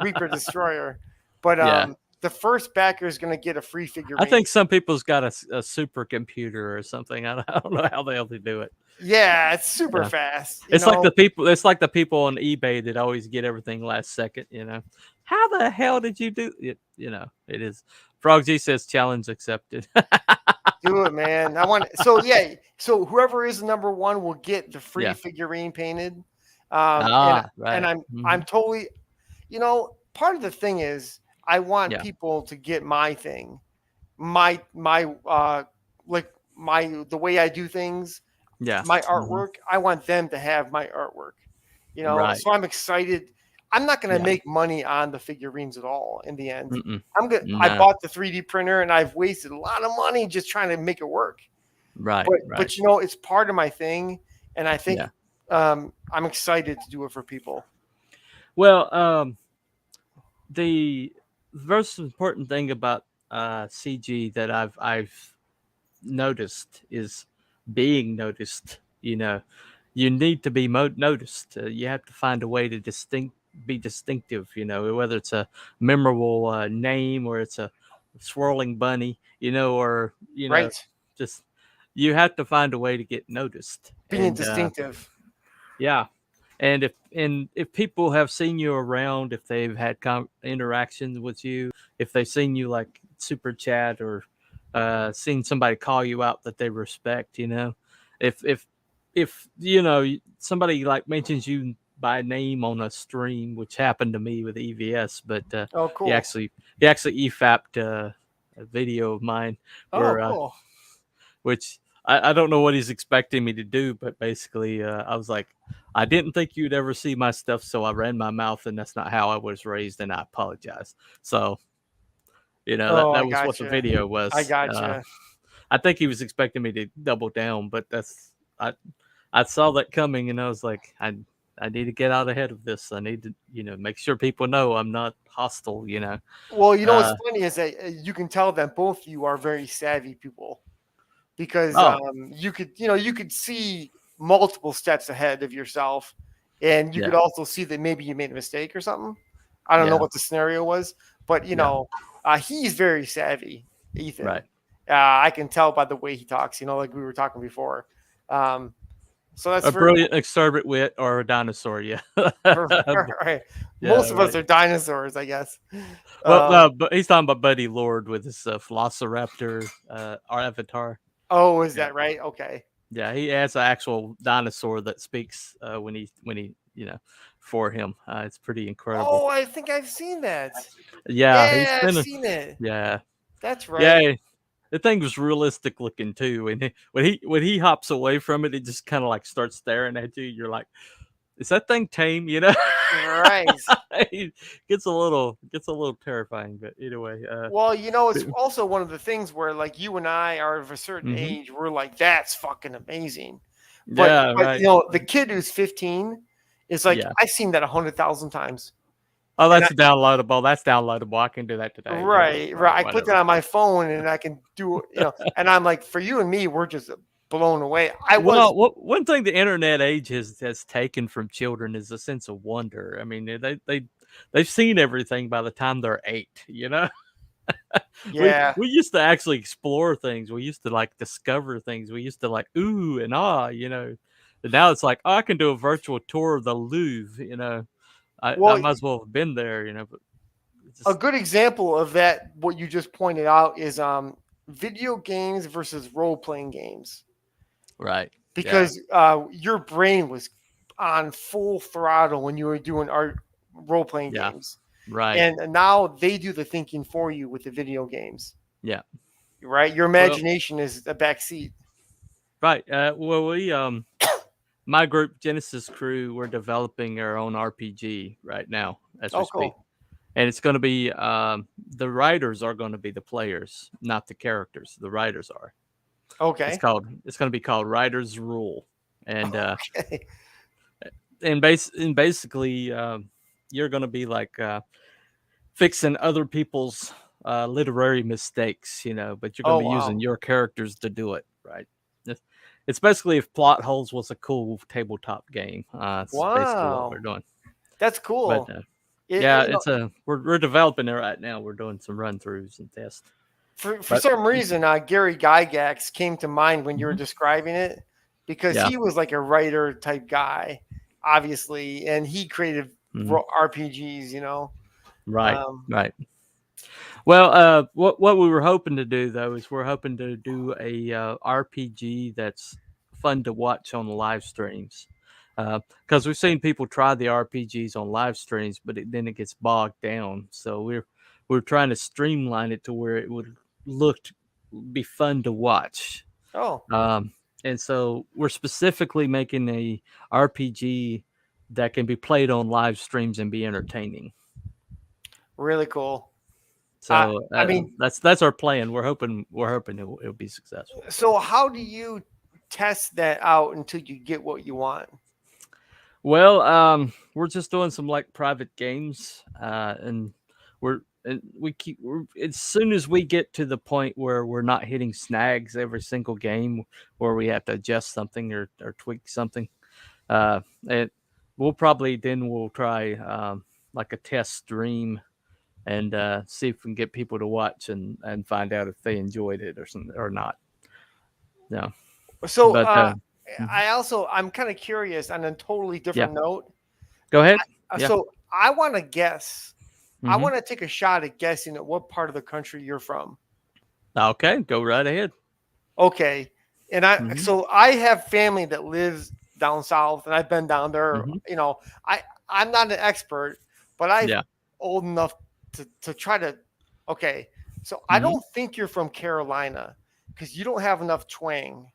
Reaper Destroyer. But Yeah. the first backer is going to get a free I figurine. think some people's got a supercomputer or something. I don't know how they able to do it. Yeah, it's super Yeah. fast. You It's like know. the people. It's like the people on eBay that always get everything last second. You know, how the hell did you do it? You know, it is. Frog G says challenge accepted. Do it, man. I want so yeah. So whoever is number one will get the free Yeah. figurine painted. Ah, And right. I'm Hmm. totally, part of the thing is I want Yeah. people to get my thing, my like my the way I do things, Yeah. my Hmm. artwork. I want them to have my artwork. Right. So I'm excited. I'm not going to Yeah. make money on the figurines at all in the end. Mm-mm. I'm good. I No. bought the 3D printer and I've wasted a lot of money just trying to make it work. Right. Right. But it's part of my thing, and I think Yeah. I'm excited to do it for people. Well, the most important thing about CG that I've noticed is being noticed. You know, you need to be noticed. You have to find a way to be distinctive. You know, whether it's a memorable name or it's a swirling bunny. You know, or Right, just you have to find a way to get noticed. being And distinctive. yeah, and if people have seen you around, if they've had interactions with you, if they've seen you like super chat or seen somebody call you out that they respect, if if somebody like mentions you by name on a stream, which happened to me with EVS, but Oh, cool. he actually EFAP'd a video of mine where cool. Which I don't know what he's expecting me to do, but basically I was like, I didn't think you'd ever see my stuff, so I ran my mouth, and that's not how I was raised, and I apologize. So that was what the video was. I gotcha. I think he was expecting me to double down, but I saw that coming, and I was like, I need to get out ahead of this. I need to, make sure people know I'm not hostile, Well, what's funny is that you can tell that both of you are very savvy people, because you could see multiple steps ahead of yourself, and you could also see that maybe you made a mistake or something. I don't know what the scenario was, but he's very savvy, Ethan. Right. I can tell by the way he talks, like we were talking before. So that's a brilliant extravagant wit or a dinosaur, yeah. Right. Most of us are dinosaurs, I guess. Well, but he's talking about Buddy Lord with his Velociraptor, our avatar. Oh, is that right? Okay. Yeah, he has an actual dinosaur that speaks when he for him. It's pretty incredible. Oh, I think I've seen that. Yeah, I've seen it. Yeah, that's right. Yeah, the thing was realistic looking too, and when he hops away from it, it just kind of like starts staring at you. You're like, is that thing tame? Right. It gets a little terrifying, but anyway. Well, it's also one of the things where, like, you and I are of a certain age, we're like, that's fucking amazing. But, right. The kid who's 15 is like, I've seen that 100,000 times. Oh, that's downloadable. That's downloadable. I can do that today. Right. I put that on my phone, and I can do, and I'm like, for you and me, we're just blown away. One thing the internet age has taken from children is a sense of wonder. I mean, they've seen everything by the time they're 8. Yeah. we used to actually explore things. We used to like discover things. We used to like ooh and ah, And now it's like, I can do a virtual tour of the Louvre. I might as well have been there. But a good example of that, what you just pointed out, is video games versus role-playing games. Right. Because your brain was on full throttle when you were doing role-playing games. Right. And now they do the thinking for you with the video games. Yeah. Right. Your imagination is a backseat. Right. Well, we my group, Genesis Crew, we're developing our own RPG right now as we speak. Cool. And it's going to be the writers are going to be the players, not the characters. The writers are. Okay. It's going to be called Writers Rule, and okay. and basically you're going to be like fixing other people's literary mistakes, but you're going to be using your characters to do it, right? It's basically if Plot Holes was a cool tabletop game. That's basically what we're doing. That's cool. But, we're developing it right now. We're doing some run throughs and tests. For some reason, Gary Gygax came to mind when you were describing it, because he was like a writer type guy, obviously, and he created RPGs, Right, right. Well, what we were hoping to do though is we're hoping to do a RPG that's fun to watch on the live streams, because we've seen people try the RPGs on live streams, but then it gets bogged down. So we're trying to streamline it to where it would be fun to watch. And so we're specifically making a RPG that can be played on live streams and be entertaining. Really cool. So I mean, that's our plan. We're hoping it'll be successful. So how do you test that out until you get what you want? Well, we're just doing some like private games, and as soon as we get to the point where we're not hitting snags every single game, where we have to adjust something or tweak something, we'll try like a test stream and see if we can get people to watch and find out if they enjoyed it or something or not. Yeah. So I'm kind of curious on a totally different note. Go ahead. So I want to guess. I want to take a shot at guessing at what part of the country you're from. Okay, go right ahead. Okay. And so I have family that lives down south, and I've been down there. You know, I'm not an expert, but I'm old enough to try to. Okay, so I don't think you're from Carolina because you don't have enough twang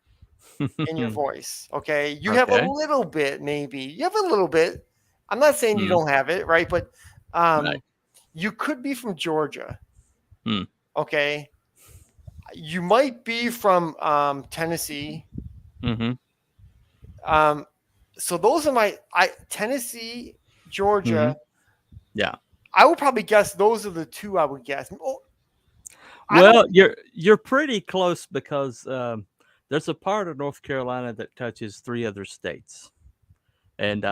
in your voice. Okay, you have a little bit, maybe you have a little bit. I'm not saying you don't have it, right? But you could be from Georgia. Okay. You might be from Tennessee. So those are my Tennessee, Georgia. Yeah. I would probably guess those are the two I would guess. Well, you're pretty close because there's a part of North Carolina that touches 3 other states. And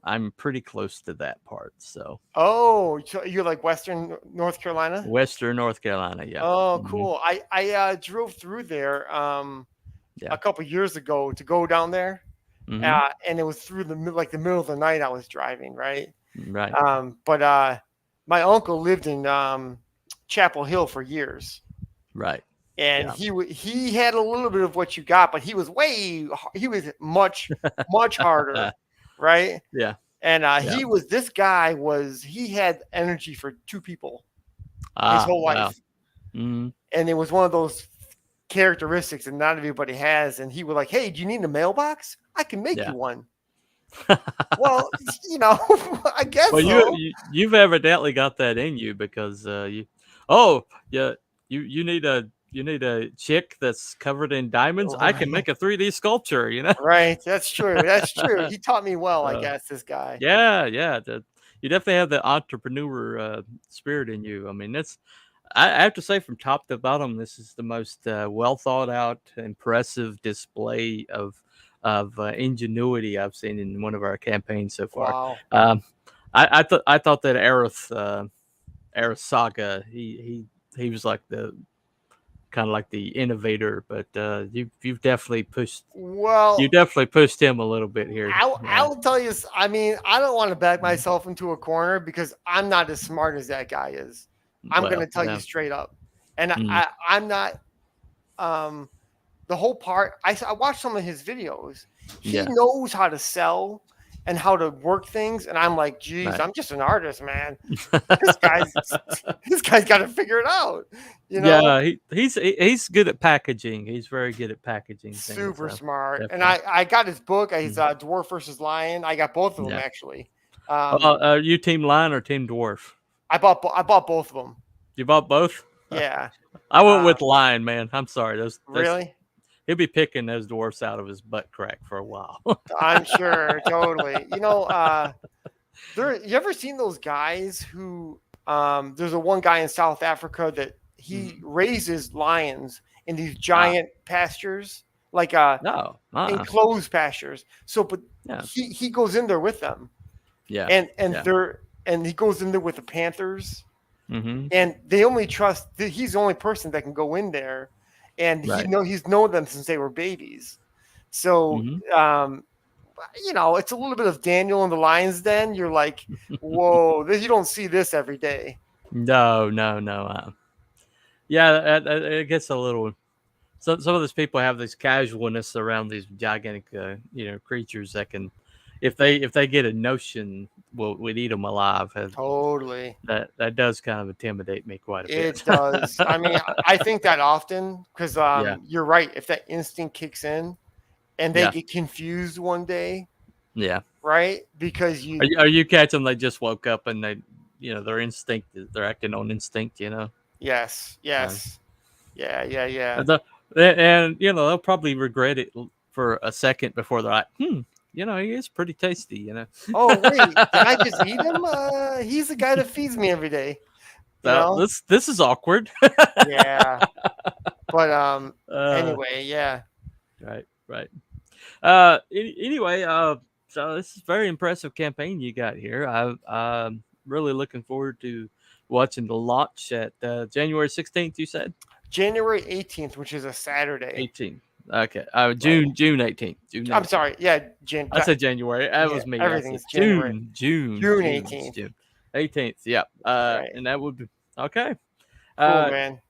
I'm pretty close to that part. So so you're like Western North Carolina? Western North Carolina, yeah. Oh, cool. I drove through there a couple years ago to go down there. And it was through the middle of the night I was driving, right? Right. But my uncle lived in Chapel Hill for years. Right. And he had a little bit of what you got, but he was much harder. Right. Yeah. And he had energy for 2 people his whole life. And it was one of those characteristics that not everybody has. And he was like, "Hey, do you need a mailbox? I can make you one." Well, you know, I guess. Well, you've evidently got that in you because you need a chick that's covered in diamonds. I can make a 3D sculpture, you know? Right. That's true. That's true. He taught me well, I guess, this guy. Yeah. You definitely have the entrepreneur spirit in you. I mean, I have to say from top to bottom, this is the most well thought out, impressive display of ingenuity I've seen in one of our campaigns so far. Wow. I thought that Aerith Saga, he was like the kind of like the innovator, but you've definitely pushed. Well, you definitely pushed him a little bit here. I'll tell you. I mean, I don't want to back myself into a corner because I'm not as smart as that guy is. I'm going to tell you straight up, and I'm not. The whole part. I watched some of his videos. He knows how to sell and how to work things, and I'm like, geez, I'm just an artist, man. this guy's got to figure it out. You know? Yeah, he's good at packaging. He's very good at packaging. Super smart. Definitely. And I got his book. He's Dwarf versus Lion. I got both of them actually. Are you Team Lion or Team Dwarf? I bought both of them. You bought both? Yeah. I went with Lion, man. I'm sorry. Really? He'll be picking those dwarfs out of his butt crack for a while. I'm sure, totally. You know, you ever seen those guys who? There's one guy in South Africa that he raises lions in these giant pastures, like enclosed pastures. So, but he goes in there with them. Yeah. And he goes in there with the panthers. And they only trust. He's the only person that can go in there. And he's known them since they were babies. So, you know, it's a little bit of Daniel in the Lion's Den. You're like, whoa, you don't see this every day. No. Yeah, it gets a little. Some of those people have this casualness around these gigantic, creatures that can, if they get a notion, we'd eat them alive. Totally. That does kind of intimidate me quite a bit. It does. I mean, I think that often because you're right. If that instinct kicks in, and they get confused one day. Yeah. Right. Because are you catching them? They just woke up and their instinct. They're acting on instinct. Yes. Yeah. And they'll probably regret it for a second before they're like, he is pretty tasty, Oh, wait, did I just eat him? He's the guy that feeds me every day. This is awkward. Yeah. But anyway, yeah. Right. Anyway, so this is a very impressive campaign you got here. I'm really looking forward to watching the launch at January 16th, you said? January 18th, which is a Saturday. 18th. Okay. June 18th. I'm sorry. Yeah. I said January. That was me. Everything's January. June 18th. June 18th. Yeah. And that would be okay. Cool, man.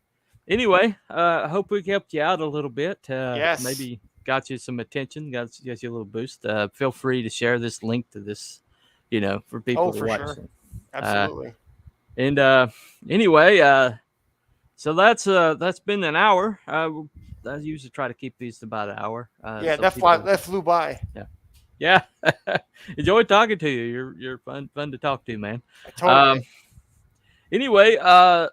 Anyway, I hope we helped you out a little bit. Yes. Maybe got you some attention, got you a little boost, feel free to share this link to this, for people to watch. Sure. Absolutely. And anyway, so that's been an hour. I usually try to keep these to about an hour. Yeah, so that flew by. Yeah. Enjoy talking to you. You're fun to talk to, man. Totally. Anyway,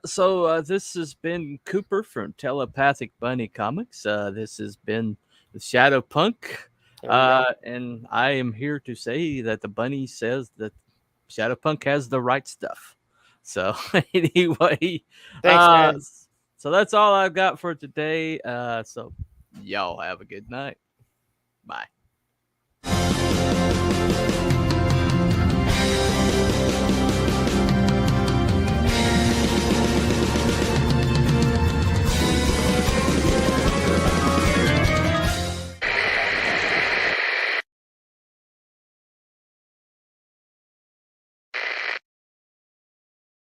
so this has been Cooper from Telepathic Bunny Comics. This has been the Shadowpunk. And I am here to say that the bunny says that Shadowpunk has the right stuff. So anyway, thanks, man. So that's all I've got for today. So y'all have a good night. Bye.